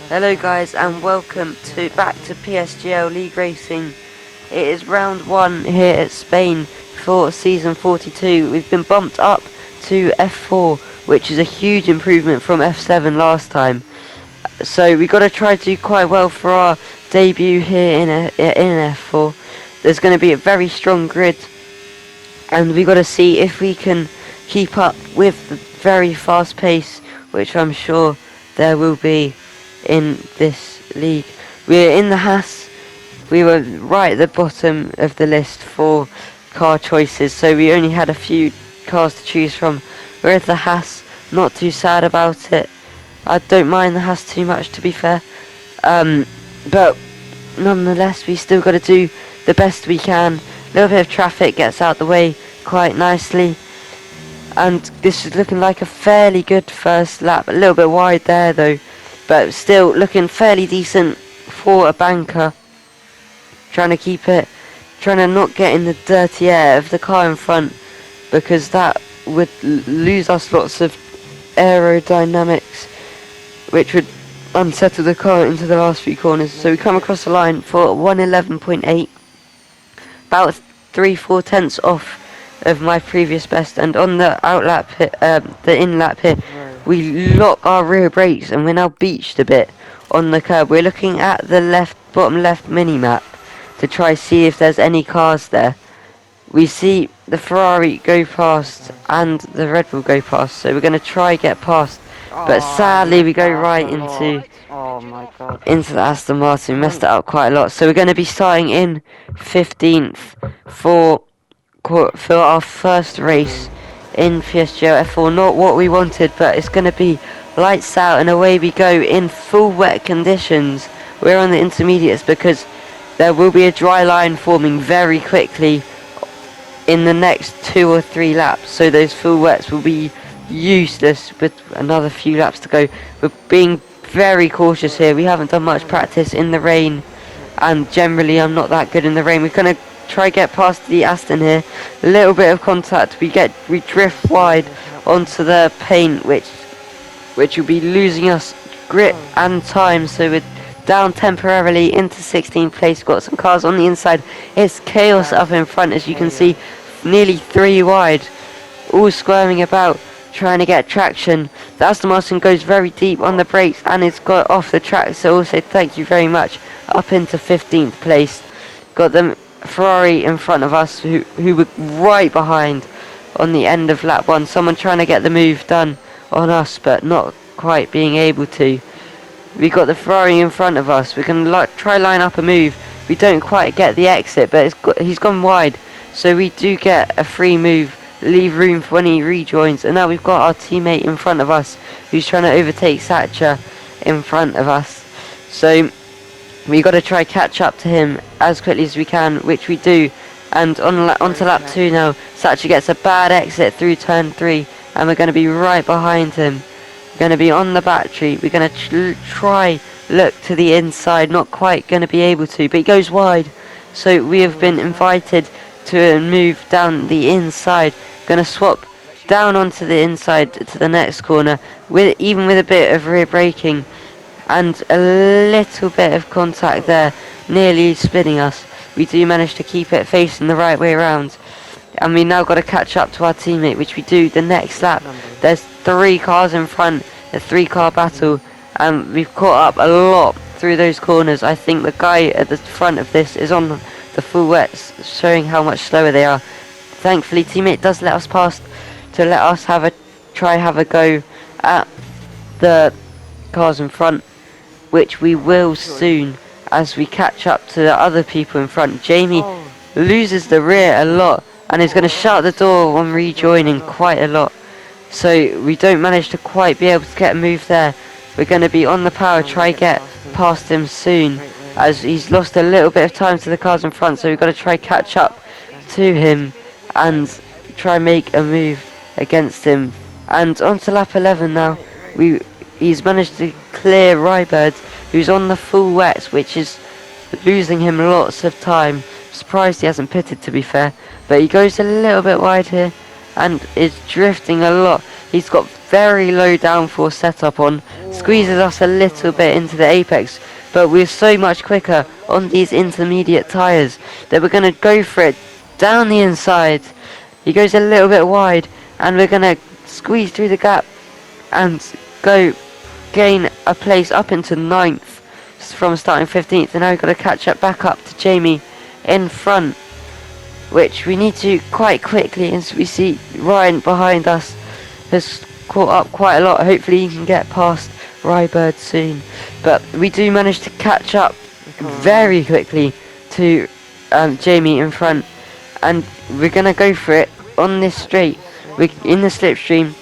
Hello guys, and welcome back to PSGL League Racing. It is round 1 here at Spain for season 42. We've been bumped up to F4, which is a huge improvement from F7 last time. So we got to try to do quite well for our debut here in F4. There's going to be a very strong grid, and we got to see if we can keep up with the very fast pace, which I'm sure there will be in this league. We're in the Haas. We were right at the bottom of the list for car choices, so we only had a few cars to choose from. We're at the Haas, not too sad about it. I don't mind the Haas too much, to be fair, but nonetheless we still got to do the best we can. A little bit of traffic gets out the way quite nicely, and this is looking like a fairly good first lap. A little bit wide there though, but still looking fairly decent for a banker. Trying to not get in the dirty air of the car in front, because that would lose us lots of aerodynamics, which would unsettle the car into the last few corners. So we come across the line for 111.8, about 3-4 tenths off of my previous best, and on the in lap here, we lock our rear brakes and we're now beached a bit on the curb. We're looking at the bottom left mini map to try see if there's any cars there. We see the Ferrari go past and the Red Bull go past, so we're going to try get past, but sadly we go right into the Aston Martin. We messed it up quite a lot, so we're going to be starting in 15th for our first race in PSGL F4. Not what we wanted, but it's going to be lights out and away we go in full wet conditions. We're on the intermediates because there will be a dry line forming very quickly in the next 2 or 3 laps, so those full wets will be useless with another few laps to go. We're being very cautious here. We haven't done much practice in the rain, and generally I'm not that good in the rain. We're going to try get past the Aston here. A little bit of contact, we drift wide onto the paint, which will be losing us grip and time, so we're down temporarily into 16th place. Got some cars on the inside. It's chaos up in front, as you can see, nearly 3 wide, all squirming about trying to get traction. The Aston Martin goes very deep on the brakes and it's got off the track, so also thank you very much, up into 15th place. Got the Ferrari in front of us, who were right behind on the end of lap 1. Someone trying to get the move done on us, but not quite being able to. We got the Ferrari in front of us. We can try line up a move. We don't quite get the exit, but he's gone wide, so we do get a free move, leave room for when he rejoins. And now we've got our teammate in front of us who's trying to overtake Thatcher in front of us, so we got to try catch up to him as quickly as we can, which we do. And onto lap 2 now. Thatcher gets a bad exit through turn 3, and we're going to be right behind him. We're going to be on the battery. We're going to try look to the inside, not quite going to be able to, but he goes wide, so we have been invited to move down the inside. Going to swap down onto the inside to the next corner, even with a bit of rear braking and a little bit of contact there, nearly spinning us. We do manage to keep it facing the right way around, and we now got to catch up to our teammate, which we do the next lap. There's 3 cars in front, a 3-car battle, and we've caught up a lot through those corners. I think the guy at the front of this is on the full wets, showing how much slower they are. Thankfully teammate does let us pass to let us have a go at the cars in front, which we will soon as we catch up to the other people in front. Jamie loses the rear a lot and is going to shut the door on rejoining quite a lot, so we don't manage to quite be able to get a move there. We're going to be on the power, try get past him soon, as he's lost a little bit of time to the cars in front, so we've got to try catch up to him and try make a move against him. And on to lap 11 now. He's managed to clear Rybird, who's on the full wets, which is losing him lots of time. Surprised he hasn't pitted, to be fair, but he goes a little bit wide here and is drifting a lot. He's got very low downforce setup on, squeezes us a little bit into the apex, but we're so much quicker on these intermediate tyres that we're going to go for it down the inside. He goes a little bit wide, and we're going to squeeze through the gap and go gain a place up into 9th from starting 15th, and now we've got to catch up back up to Jamie in front, which we need to quite quickly, as we see Ryan behind us has caught up quite a lot. Hopefully he can get past Rybird soon, but we do manage to catch up very quickly to Jamie in front, and we're gonna go for it on this straight. We're in the slipstream,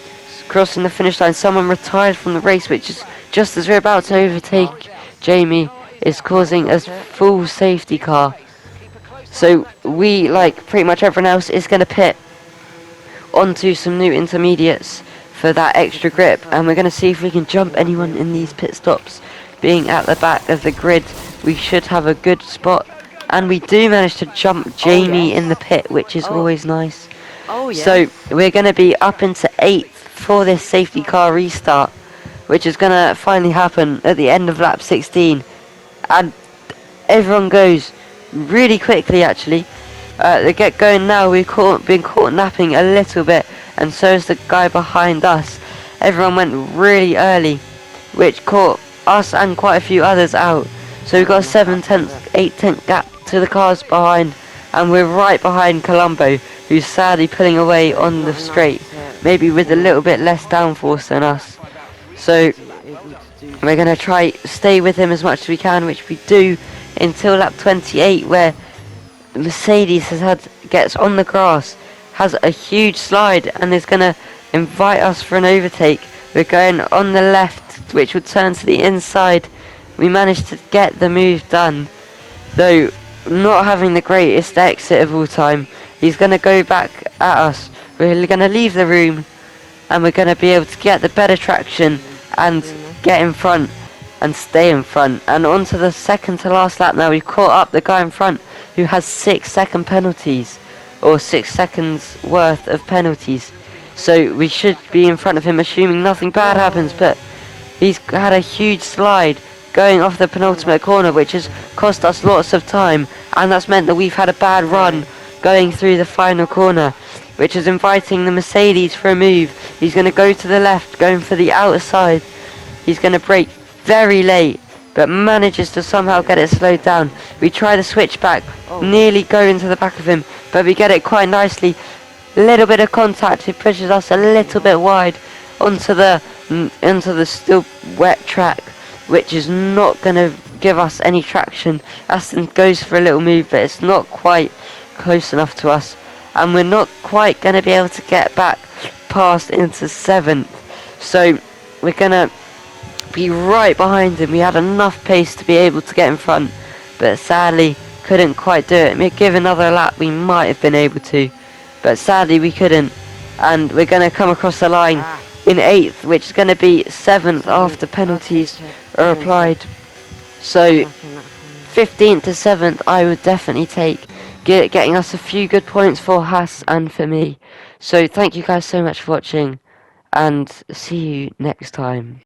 crossing the finish line. Someone retired from the race, which is just as we're about to overtake Jamie, is causing a full safety car. So we, like pretty much everyone else, is going to pit onto some new intermediates for that extra grip, and we're going to see if we can jump anyone in these pit stops. Being at the back of the grid, we should have a good spot, and we do manage to jump Jamie in the pit, which is always nice. So we're going to be up into 8th for this safety car restart, which is going to finally happen at the end of lap 16, and everyone goes really quickly. Actually, they get going now. We've been caught napping a little bit, and so is the guy behind us. Everyone went really early, which caught us and quite a few others out. So we've got a 7/10, 8/10 gap to the cars behind, and we're right behind Colombo, who's sadly pulling away on the straight, maybe with a little bit less downforce than us. So we're going to try stay with him as much as we can, which we do until lap 28, where Mercedes gets on the grass, has a huge slide, and is going to invite us for an overtake. We're going on the left, which would turn to the inside. We managed to get the move done, though not having the greatest exit of all time. He's going to go back at us. We're going to leave the room, and we're going to be able to get the better traction and get in front and stay in front. And on to the second to last lap now. We've caught up the guy in front who has 6-second penalties, or 6 seconds worth of penalties. So we should be in front of him, assuming nothing bad happens, but he's had a huge slide going off the penultimate corner, which has cost us lots of time, and that's meant that we've had a bad run going through the final corner, which is inviting the Mercedes for a move. He's going to go to the left, going for the outer side. He's going to brake very late, but manages to somehow get it slowed down. We try the switch back, nearly go into the back of him, but we get it quite nicely. A little bit of contact, it pushes us a little bit wide onto the still wet track, which is not going to give us any traction. Aston goes for a little move, but it's not quite close enough to us, and we're not quite going to be able to get back past into 7th. So we're going to be right behind him. We had enough pace to be able to get in front, but sadly couldn't quite do it. If give another lap, we might have been able to, but sadly we couldn't, and we're going to come across the line in 8th, which is going to be 7th after penalties are applied. So 15th to 7th I would definitely take, getting us a few good points for Haas and for me. So thank you guys so much for watching, and see you next time.